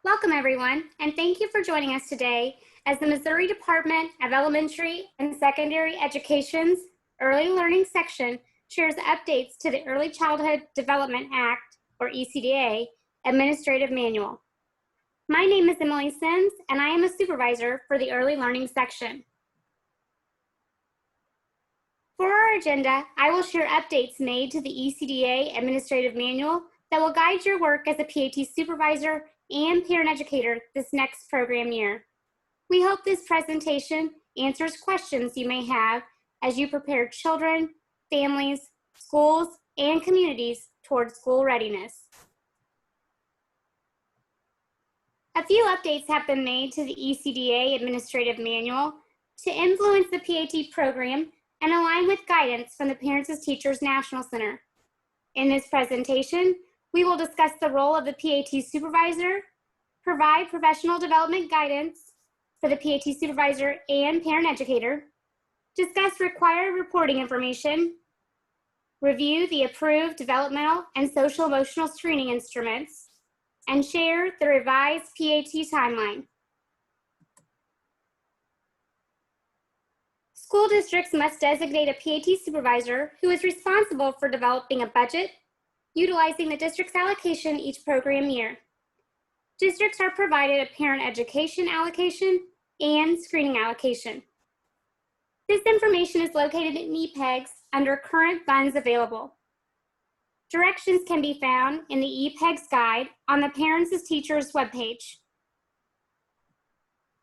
Welcome everyone, and thank you for joining us today as the Missouri Department of Elementary and Secondary Education's Early Learning section shares updates to the Early Childhood Development Act, or ECDA, Administrative Manual. My name is Emily Sims, and I am a supervisor for the Early Learning section. For our agenda, I will share updates made to the ECDA Administrative Manual that will guide your work as a PAT supervisor and parent educator this next program year. We hope this presentation answers questions you may have as you prepare children, families, schools, and communities towards school readiness. A few updates have been made to the ECDA Administrative Manual to influence the PAT program and align with guidance from the Parents as Teachers National Center. In this presentation, we will discuss the role of the PAT supervisor, provide professional development guidance for the PAT supervisor and parent educator, discuss required reporting information, review the approved developmental and social emotional screening instruments, and share the revised PAT timeline. School districts must designate a PAT supervisor who is responsible for developing a budget, utilizing the district's allocation each program year. Districts are provided a parent education allocation and screening allocation. This information is located in EPEGs under current funds available. Directions can be found in the EPEGs guide on the Parents as Teachers webpage.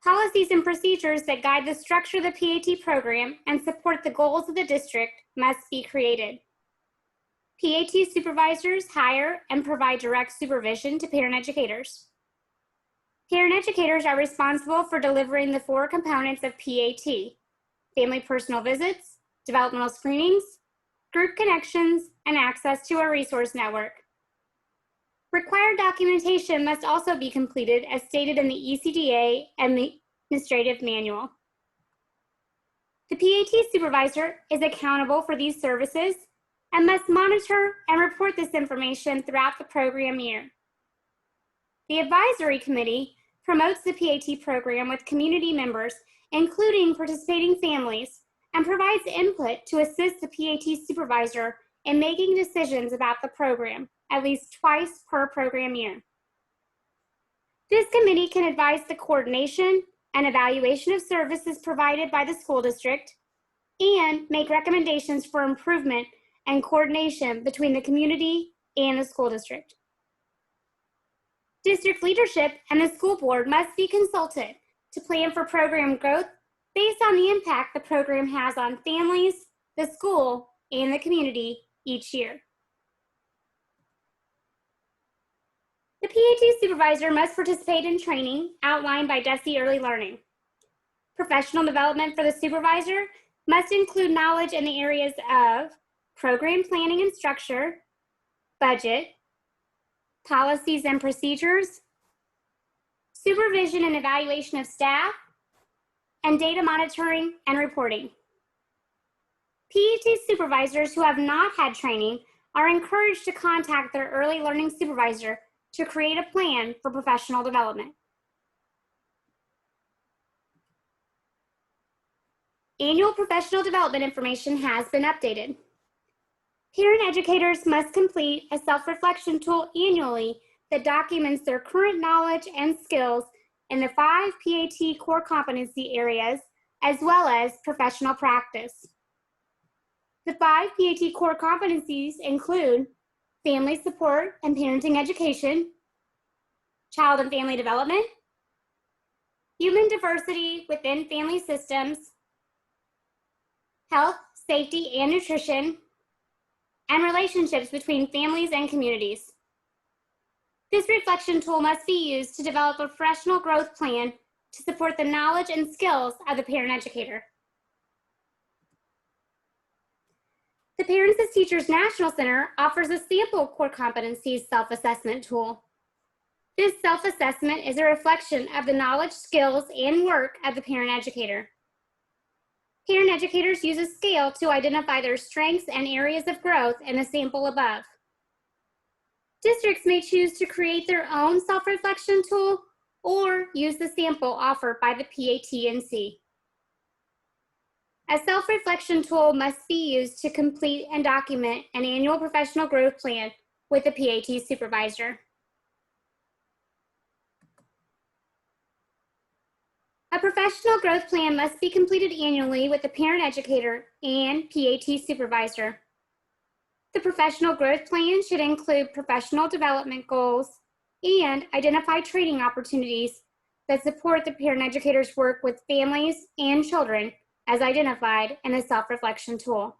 Policies and procedures that guide the structure of the PAT program and support the goals of the district must be created. PAT supervisors hire and provide direct supervision to parent educators. Parent educators are responsible for delivering the four components of PAT: family personal visits, developmental screenings, group connections, and access to a resource network. Required documentation must also be completed as stated in the ECDA Administrative Manual. The PAT supervisor is accountable for these services and must monitor and report this information throughout the program year. The Advisory Committee promotes the PAT program with community members, including participating families, and provides input to assist the PAT supervisor in making decisions about the program at least twice per program year. This committee can advise the coordination and evaluation of services provided by the school district and make recommendations for improvement and coordination between the community and the school district. District leadership and the school board must be consulted to plan for program growth based on the impact the program has on families, the school, and the community each year. The PAT supervisor must participate in training outlined by DESE Early Learning. Professional development for the supervisor must include knowledge in the areas of program planning and structure, budget, policies and procedures, supervision and evaluation of staff, and data monitoring and reporting. PAT supervisors who have not had training are encouraged to contact their early learning supervisor to create a plan for professional development. Annual professional development information has been updated. Parent educators must complete a self-reflection tool annually that documents their current knowledge and skills in the 5 PAT core competency areas, as well as professional practice. The 5 PAT core competencies include family support and parenting education, child and family development, human diversity within family systems, health, safety, and nutrition, and relationships between families and communities. This reflection tool must be used to develop a professional growth plan to support the knowledge and skills of the parent educator. The Parents as Teachers National Center offers a sample core competencies self-assessment tool. This self-assessment is a reflection of the knowledge, skills, and work of the parent educator. Parent educators use a scale to identify their strengths and areas of growth in the sample above. Districts may choose to create their own self-reflection tool or use the sample offered by the PATNC. A self-reflection tool must be used to complete and document an annual professional growth plan with the PAT supervisor. A professional growth plan must be completed annually with the parent educator and PAT supervisor. The professional growth plan should include professional development goals and identify training opportunities that support the parent educator's work with families and children as identified in the self-reflection tool.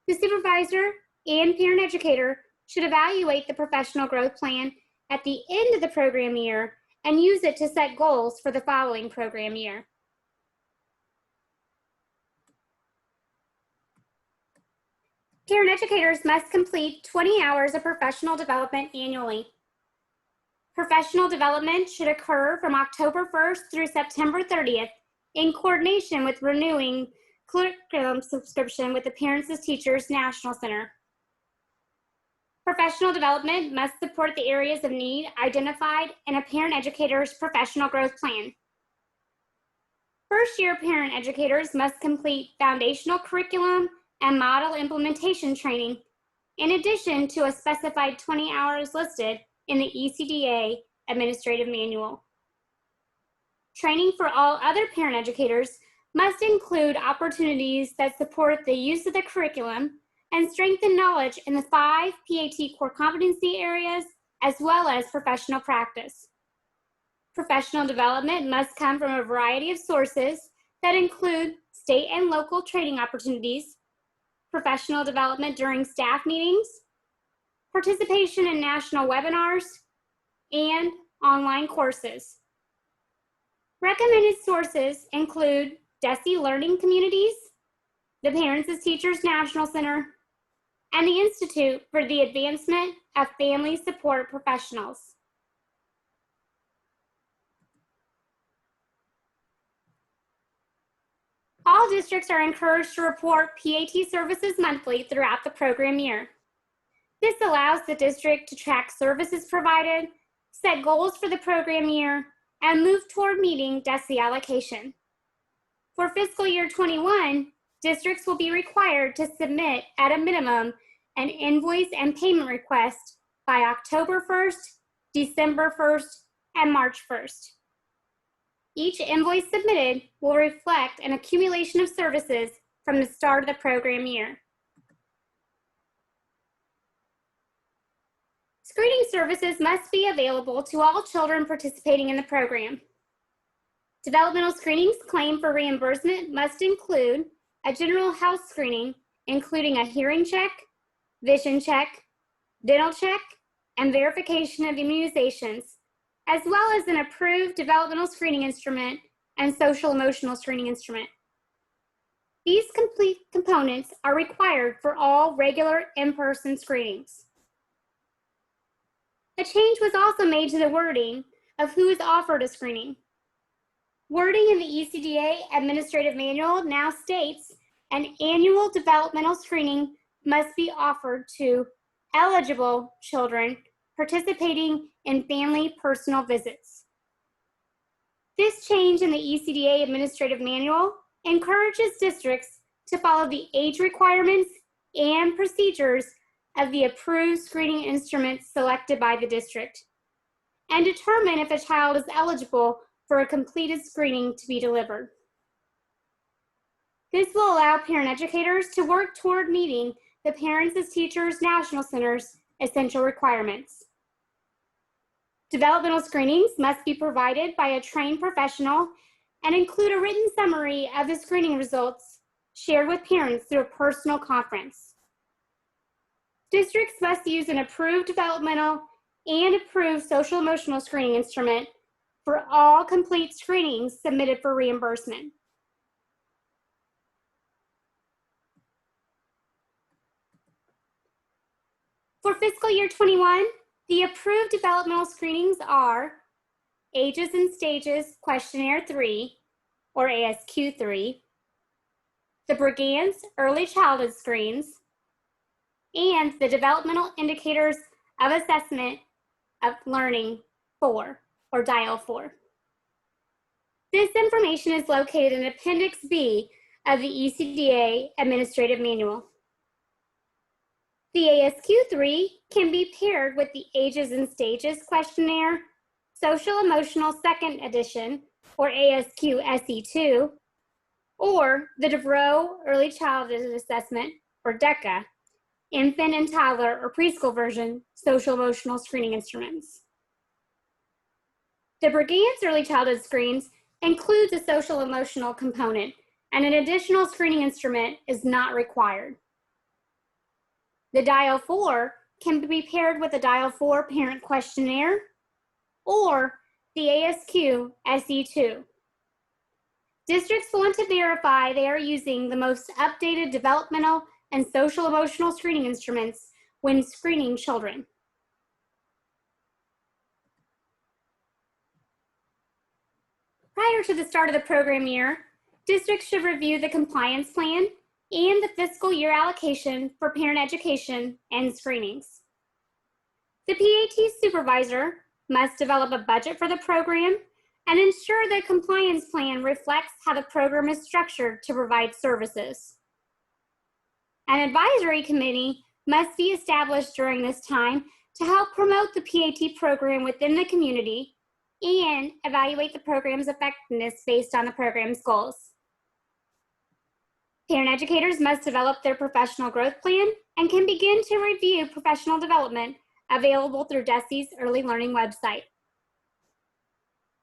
The supervisor and parent educator should evaluate the professional growth plan at the end of the program year and use it to set goals for the following program year. Parent educators must complete 20 hours of professional development annually. Professional development should occur from October 1st through September 30th in coordination with renewing curriculum subscription with the Parents as Teachers National Center. Professional development must support the areas of need identified in a parent educator's professional growth plan. First-year parent educators must complete foundational curriculum and model implementation training, in addition to a specified 20 hours listed in the ECDA Administrative Manual. Training for all other parent educators must include opportunities that support the use of the curriculum and strengthen knowledge in the 5 PAT core competency areas, as well as professional practice. Professional development must come from a variety of sources that include state and local training opportunities, professional development during staff meetings, participation in national webinars, and online courses. Recommended sources include DESE Learning Communities, the Parents as Teachers National Center, and the Institute for the Advancement of Family Support Professionals. All districts are encouraged to report PAT services monthly throughout the program year. This allows the district to track services provided, set goals for the program year, and move toward meeting DESE allocation. For fiscal year 21, districts will be required to submit at a minimum an invoice and payment request by October 1st, December 1st, and March 1st. Each invoice submitted will reflect an accumulation of services from the start of the program year. Screening services must be available to all children participating in the program. Developmental screenings claimed for reimbursement must include a general health screening, including a hearing check, vision check, dental check, and verification of immunizations, as well as an approved developmental screening instrument and social emotional screening instrument. These complete components are required for all regular in-person screenings. A change was also made to the wording of who is offered a screening. Wording in the ECDA Administrative Manual now states an annual developmental screening must be offered to eligible children participating in family personal visits. This change in the ECDA Administrative Manual encourages districts to follow the age requirements and procedures of the approved screening instruments selected by the district, and determine if a child is eligible for a completed screening to be delivered. This will allow parent educators to work toward meeting the Parents as Teachers National Center's essential requirements. Developmental screenings must be provided by a trained professional and include a written summary of the screening results shared with parents through a personal conference. Districts must use an approved developmental and approved social emotional screening instrument for all complete screenings submitted for reimbursement. For fiscal year 21, the approved developmental screenings are Ages and Stages Questionnaire 3, or ASQ3, the Brigance Early Childhood Screens, and the Developmental Indicators of Assessment of Learning 4. or Dial 4. This information is located in Appendix B of the ECDA Administrative Manual. The ASQ3 can be paired with the Ages and Stages questionnaire, Social Emotional Second Edition, or ASQ SE2, or the DeVroe Early Childhood Assessment, or DECA, Infant and Toddler or Preschool Version, Social Emotional Screening Instruments. The Brigance Early Childhood Screens includes a social emotional component, and an additional screening instrument is not required. The Dial 4 can be paired with a Dial 4 Parent Questionnaire or the ASQ SE2. Districts want to verify they are using the most updated developmental and social emotional screening instruments when screening children. Prior to the start of the program year, districts should review the compliance plan and the fiscal year allocation for parent education and screenings. The PAT supervisor must develop a budget for the program and ensure the compliance plan reflects how the program is structured to provide services. An advisory committee must be established during this time to help promote the PAT program within the community and evaluate the program's effectiveness based on the program's goals. Parent educators must develop their professional growth plan and can begin to review professional development available through DESE's Early Learning website.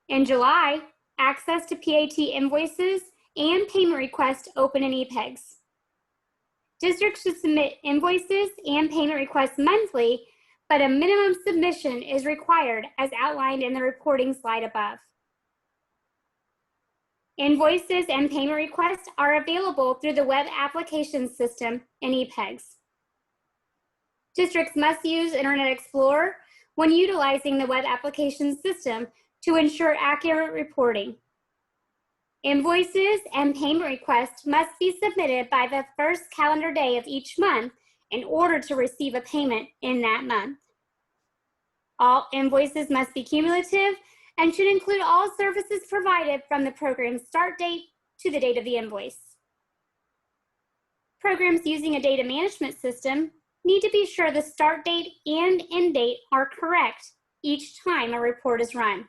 In July, access to PAT invoices and payment requests open in EPEGS. Districts should submit invoices and payment requests monthly, but a minimum submission is required as outlined in the reporting slide above. Invoices and payment requests are available through the web application system in EPEGS. Districts must use Internet Explorer when utilizing the web application system to ensure accurate reporting. Invoices and payment requests must be submitted by the first calendar day of each month in order to receive a payment in that month. All invoices must be cumulative and should include all services provided from the program's start date to the date of the invoice. Programs using a data management system need to be sure the start date and end date are correct each time a report is run.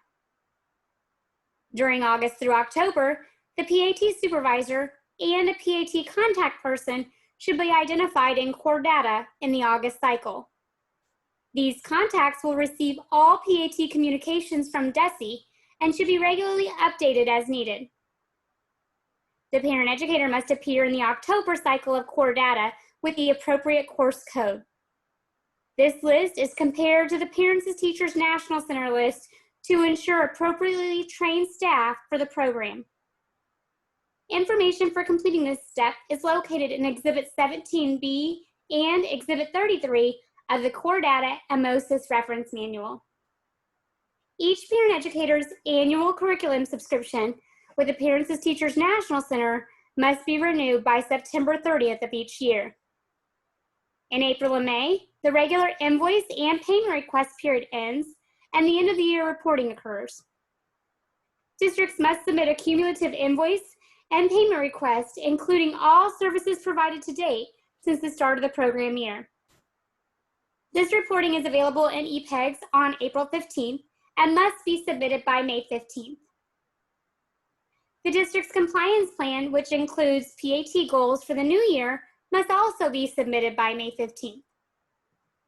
During August through October, the PAT supervisor and a PAT contact person should be identified in core data in the August cycle. These contacts will receive all PAT communications from DESE and should be regularly updated as needed. The parent educator must appear in the October cycle of core data with the appropriate course code. This list is compared to the Parents as Teachers National Center list to ensure appropriately trained staff for the program. Information for completing this step is located in Exhibit 17B and Exhibit 33 of the Core Data and MOSIS Reference Manual. Each parent educator's annual curriculum subscription with the Parents as Teachers National Center must be renewed by September 30th of each year. In April and May, the regular invoice and payment request period ends and the end of the year reporting occurs. Districts must submit a cumulative invoice and payment request, including all services provided to date since the start of the program year. This reporting is available in EPEGS on April 15th and must be submitted by May 15th. The district's compliance plan, which includes PAT goals for the new year, must also be submitted by May 15th.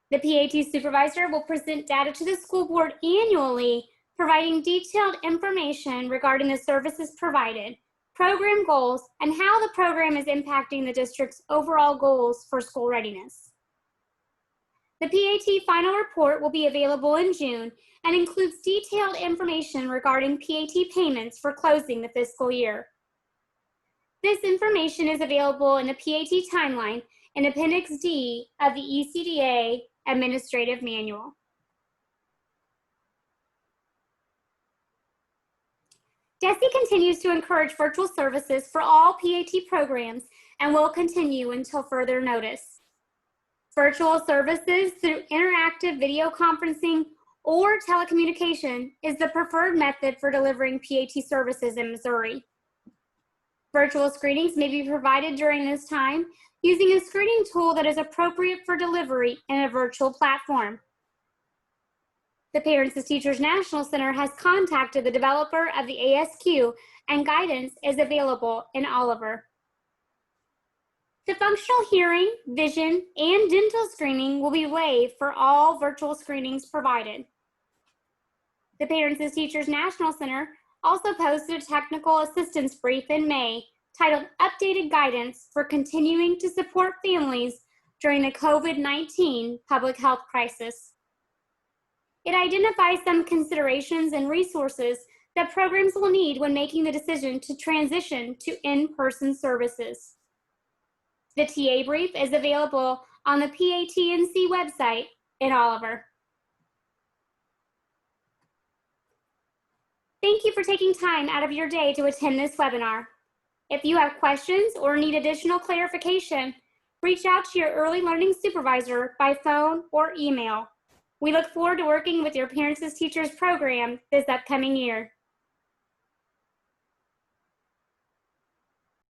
The PAT supervisor will present data to the school board annually, providing detailed information regarding the services provided, program goals, and how the program is impacting the district's overall goals for school readiness. The PAT final report will be available in June and includes detailed information regarding PAT payments for closing the fiscal year. This information is available in the PAT timeline in Appendix D of the ECDA Administrative Manual. DESE continues to encourage virtual services for all PAT programs and will continue until further notice. Virtual services through interactive video conferencing or telecommunication is the preferred method for delivering PAT services in Missouri. Virtual screenings may be provided during this time using a screening tool that is appropriate for delivery in a virtual platform. The Parents as Teachers National Center has contacted the developer of the ASQ, and guidance is available in Oliver. The functional hearing, vision, and dental screening will be waived for all virtual screenings provided. The Parents as Teachers National Center also posted a technical assistance brief in May titled Updated Guidance for Continuing to Support Families During the COVID-19 Public Health Crisis. It identifies some considerations and resources that programs will need when making the decision to transition to in-person services. The TA brief is available on the PATNC website in Oliver. Thank you for taking time out of your day to attend this webinar. If you have questions or need additional clarification, reach out to your early learning supervisor by phone or email. We look forward to working with your Parents as Teachers program this upcoming year.